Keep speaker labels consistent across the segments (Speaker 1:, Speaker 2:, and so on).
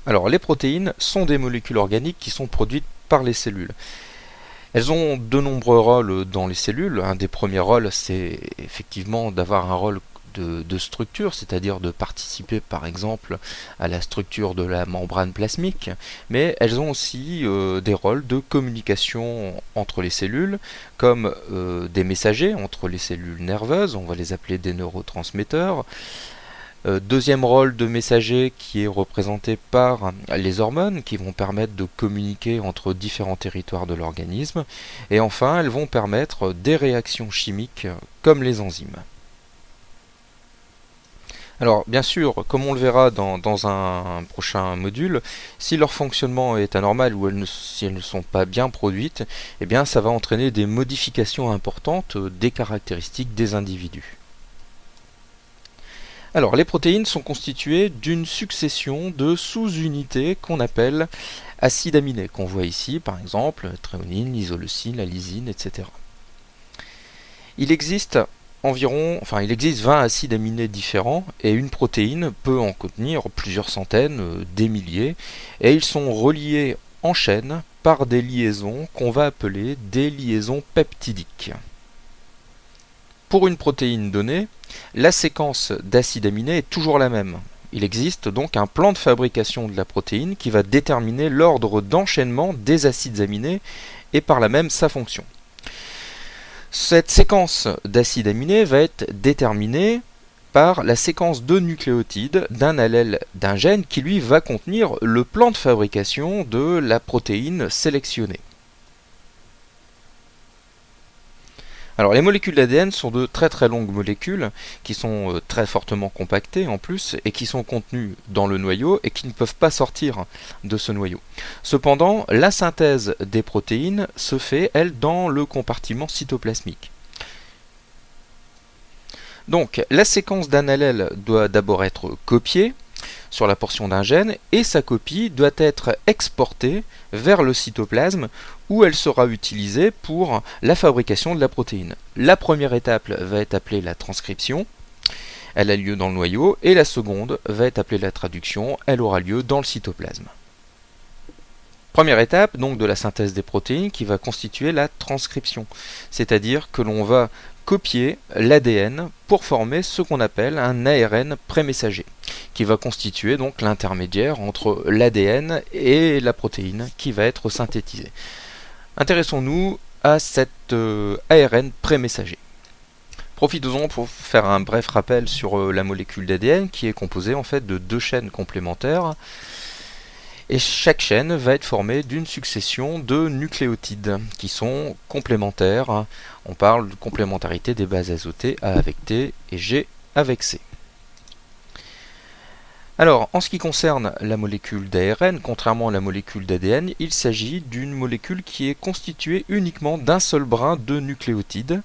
Speaker 1: Alors, les protéines sont des molécules organiques qui sont produites par les cellules. Elles ont de nombreux rôles dans les cellules. Un des premiers rôles, c'est effectivement d'avoir un rôle de structure, c'est-à-dire de participer par exemple à la structure de la membrane plasmique, mais elles ont aussi des rôles de communication entre les cellules, comme des messagers entre les cellules nerveuses, on va les appeler des neurotransmetteurs. Deuxième rôle de messager qui est représenté par les hormones qui vont permettre de communiquer entre différents territoires de l'organisme. Et enfin, elles vont permettre des réactions chimiques comme les enzymes. Alors, bien sûr, comme on le verra dans un prochain module, si leur fonctionnement est anormal ou si elles ne sont pas bien produites, eh bien, ça va entraîner des modifications importantes des caractéristiques des individus. Alors, les protéines sont constituées d'une succession de sous-unités qu'on appelle acides aminés, qu'on voit ici, par exemple, la thréonine, l'isoleucine, la lysine, etc. Il existe il existe 20 acides aminés différents et une protéine peut en contenir plusieurs centaines, des milliers, et ils sont reliés en chaîne par des liaisons qu'on va appeler des liaisons peptidiques. Pour une protéine donnée, la séquence d'acides aminés est toujours la même. Il existe donc un plan de fabrication de la protéine qui va déterminer l'ordre d'enchaînement des acides aminés et par là même sa fonction. Cette séquence d'acides aminés va être déterminée par la séquence de nucléotides d'un allèle d'un gène qui lui va contenir le plan de fabrication de la protéine sélectionnée. Alors les molécules d'ADN sont de très très longues molécules qui sont très fortement compactées en plus et qui sont contenues dans le noyau et qui ne peuvent pas sortir de ce noyau. Cependant, la synthèse des protéines se fait, elle, dans le compartiment cytoplasmique. Donc la séquence d'un allèle doit d'abord être copiée sur la portion d'un gène et sa copie doit être exportée vers le cytoplasme où elle sera utilisée pour la fabrication de la protéine. La première étape va être appelée la transcription, elle a lieu dans le noyau, et la seconde va être appelée la traduction, elle aura lieu dans le cytoplasme. Première étape donc de la synthèse des protéines qui va constituer la transcription, c'est-à-dire que l'on va copier l'ADN pour former ce qu'on appelle un ARN prémessager, qui va constituer donc l'intermédiaire entre l'ADN et la protéine qui va être synthétisée. Intéressons-nous à cet ARN prémessager. Profitons-en pour faire un bref rappel sur la molécule d'ADN qui est composée en fait de deux chaînes complémentaires. Et chaque chaîne va être formée d'une succession de nucléotides qui sont complémentaires. On parle de complémentarité des bases azotées A avec T et G avec C. Alors, en ce qui concerne la molécule d'ARN, contrairement à la molécule d'ADN, il s'agit d'une molécule qui est constituée uniquement d'un seul brin de nucléotides.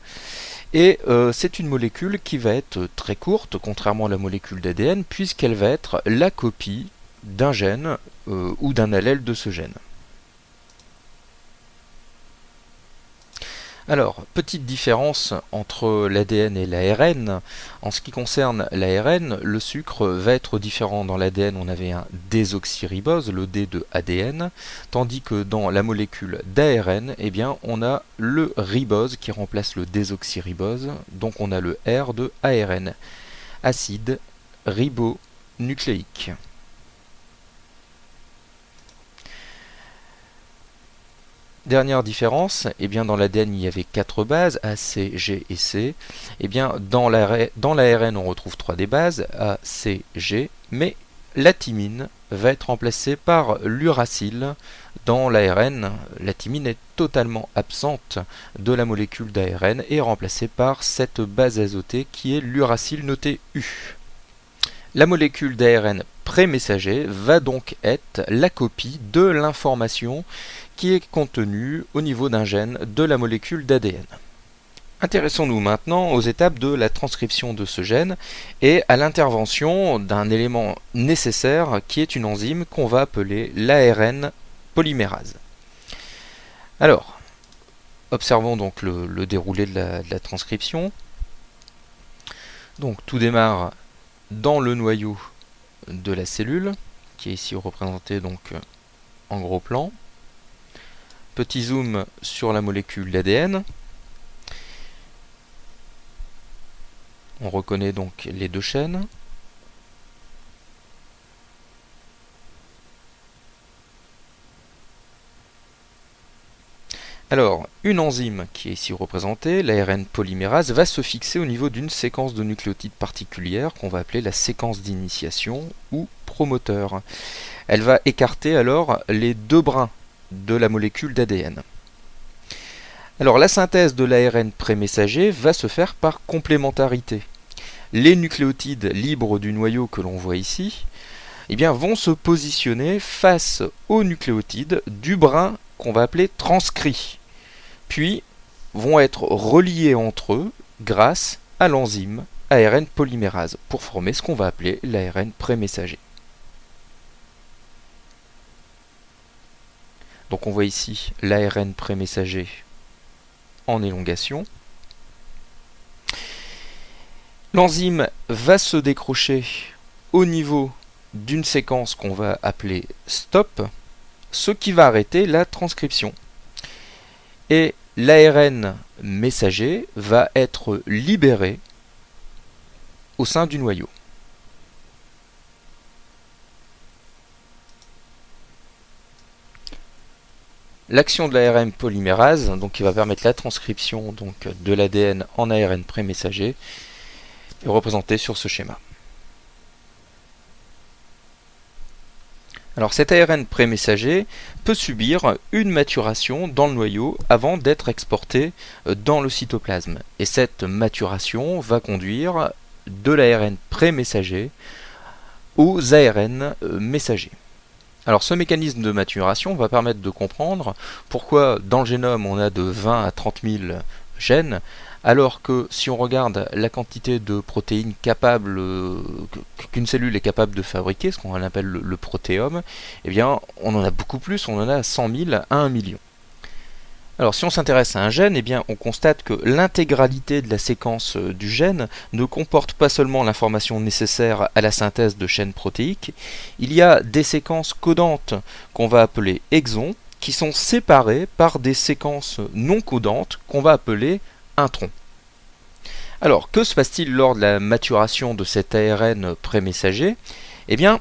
Speaker 1: Et c'est une molécule qui va être très courte, contrairement à la molécule d'ADN, puisqu'elle va être la copie d'un gène ou d'un allèle de ce gène. Alors, petite différence entre l'ADN et l'ARN. En ce qui concerne l'ARN, le sucre va être différent. Dans l'ADN, on avait un désoxyribose, le D de ADN, tandis que dans la molécule d'ARN, eh bien, on a le ribose qui remplace le désoxyribose, donc on a le R de ARN, acide ribonucléique. Dernière différence, eh bien dans l'ADN il y avait 4 bases, A, C, G et C. Eh bien dans l'ARN on retrouve 3 des bases, A, C, G, mais la thymine va être remplacée par l'uracile. Dans l'ARN, la thymine est totalement absente de la molécule d'ARN et est remplacée par cette base azotée qui est l'uracile noté U. La molécule d'ARN prémessager va donc être la copie de l'information qui est contenue au niveau d'un gène de la molécule d'ADN. Intéressons-nous maintenant aux étapes de la transcription de ce gène et à l'intervention d'un élément nécessaire qui est une enzyme qu'on va appeler l'ARN polymérase. Alors, observons donc le déroulé de la transcription. Donc tout démarre dans le noyau de la cellule, qui est ici représenté donc en gros plan. Petit zoom sur la molécule d'ADN. On reconnaît donc les deux chaînes. Alors, une enzyme qui est ici représentée, l'ARN polymérase, va se fixer au niveau d'une séquence de nucléotides particulière qu'on va appeler la séquence d'initiation ou promoteur. Elle va écarter alors les deux brins de la molécule d'ADN. Alors, la synthèse de l'ARN prémessager va se faire par complémentarité. Les nucléotides libres du noyau que l'on voit ici, eh bien, vont se positionner face aux nucléotides du brin qu'on va appeler transcrit, puis vont être reliés entre eux grâce à l'enzyme ARN polymérase pour former ce qu'on va appeler l'ARN prémessager. Donc on voit ici l'ARN prémessager en élongation. L'enzyme va se décrocher au niveau d'une séquence qu'on va appeler stop, ce qui va arrêter la transcription. Et l'ARN messager va être libéré au sein du noyau. L'action de l'ARN polymérase, donc qui va permettre la transcription donc, de l'ADN en ARN prémessager, est représentée sur ce schéma. Alors cet ARN prémessager peut subir une maturation dans le noyau avant d'être exporté dans le cytoplasme. Et cette maturation va conduire de l'ARN prémessager aux ARN messagers. Alors ce mécanisme de maturation va permettre de comprendre pourquoi dans le génome on a de 20 à 30 000 gènes, alors que si on regarde la quantité de protéines capables qu'une cellule est capable de fabriquer, ce qu'on appelle le protéome, eh bien on en a beaucoup plus, on en a 100 000 à 1 million. Alors si on s'intéresse à un gène, eh bien on constate que l'intégralité de la séquence du gène ne comporte pas seulement l'information nécessaire à la synthèse de chaînes protéiques, il y a des séquences codantes qu'on va appeler exons, qui sont séparées par des séquences non codantes qu'on va appeler introns. Alors, que se passe-t-il lors de la maturation de cet ARN prémessager? Eh bien,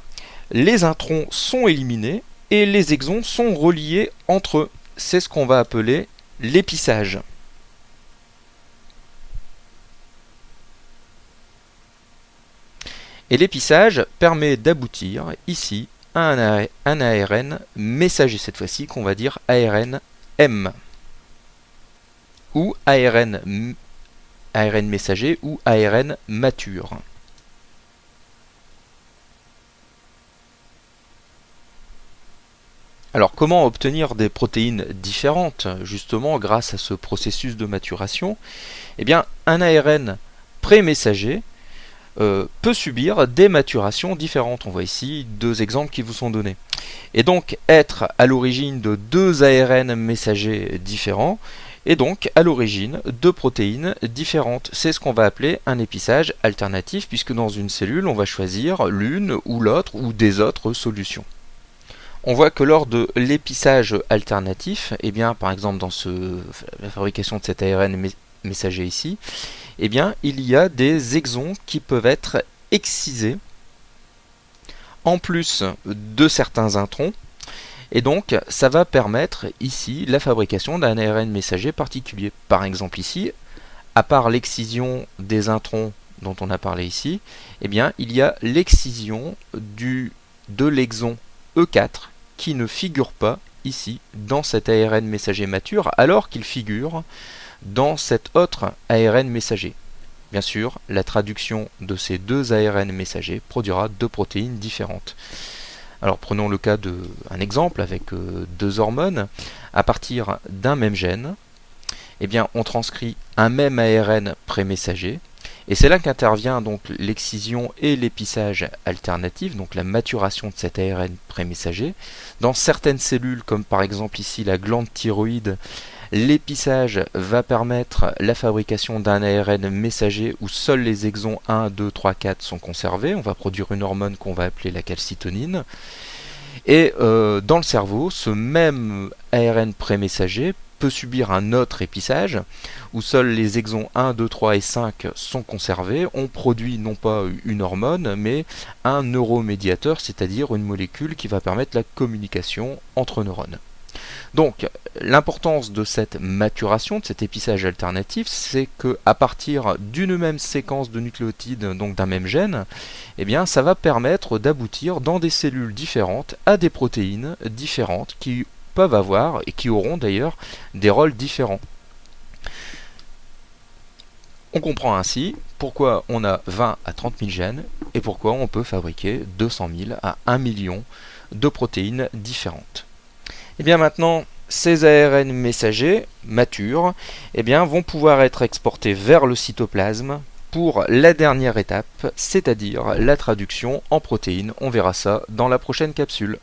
Speaker 1: les introns sont éliminés et les exons sont reliés entre eux. C'est ce qu'on va appeler l'épissage. Et l'épissage permet d'aboutir ici à un ARN messager, cette fois-ci qu'on va dire ARN M, ou ARN messager ou ARN mature. Alors comment obtenir des protéines différentes justement grâce à ce processus de maturation? Eh bien un ARN prémessager peut subir des maturations différentes. On voit ici deux exemples qui vous sont donnés. Et donc être à l'origine de deux ARN messagers différents et donc à l'origine de protéines différentes. C'est ce qu'on va appeler un épissage alternatif, puisque dans une cellule, on va choisir l'une ou l'autre ou des autres solutions. On voit que lors de l'épissage alternatif, eh bien, par exemple dans la fabrication de cet ARN messager ici, eh bien, il y a des exons qui peuvent être excisés en plus de certains introns. Et donc, ça va permettre ici la fabrication d'un ARN messager particulier. Par exemple ici, à part l'excision des introns dont on a parlé ici, eh bien, il y a l'excision de l'exon E4 qui ne figure pas ici dans cet ARN messager mature, alors qu'il figure dans cet autre ARN messager. Bien sûr, la traduction de ces deux ARN messagers produira deux protéines différentes. Alors prenons le cas d'un exemple avec deux hormones. À partir d'un même gène, eh bien, on transcrit un même ARN prémessager. Et c'est là qu'intervient donc l'excision et l'épissage alternatif, donc la maturation de cet ARN prémessager. Dans certaines cellules, comme par exemple ici la glande thyroïde, l'épissage va permettre la fabrication d'un ARN messager où seuls les exons 1, 2, 3, 4 sont conservés. On va produire une hormone qu'on va appeler la calcitonine. Et dans le cerveau, ce même ARN prémessager peut subir un autre épissage, où seuls les exons 1, 2, 3 et 5 sont conservés. On produit non pas une hormone, mais un neuromédiateur, c'est-à-dire une molécule qui va permettre la communication entre neurones. Donc, l'importance de cette maturation, de cet épissage alternatif, c'est qu'à partir d'une même séquence de nucléotides, donc d'un même gène, eh bien, ça va permettre d'aboutir dans des cellules différentes à des protéines différentes qui peuvent avoir, et qui auront d'ailleurs, des rôles différents. On comprend ainsi pourquoi on a 20 à 30 000 gènes et pourquoi on peut fabriquer 200 000 à 1 million de protéines différentes. Et bien maintenant, ces ARN messagers matures vont pouvoir être exportés vers le cytoplasme pour la dernière étape, c'est-à-dire la traduction en protéines. On verra ça dans la prochaine capsule.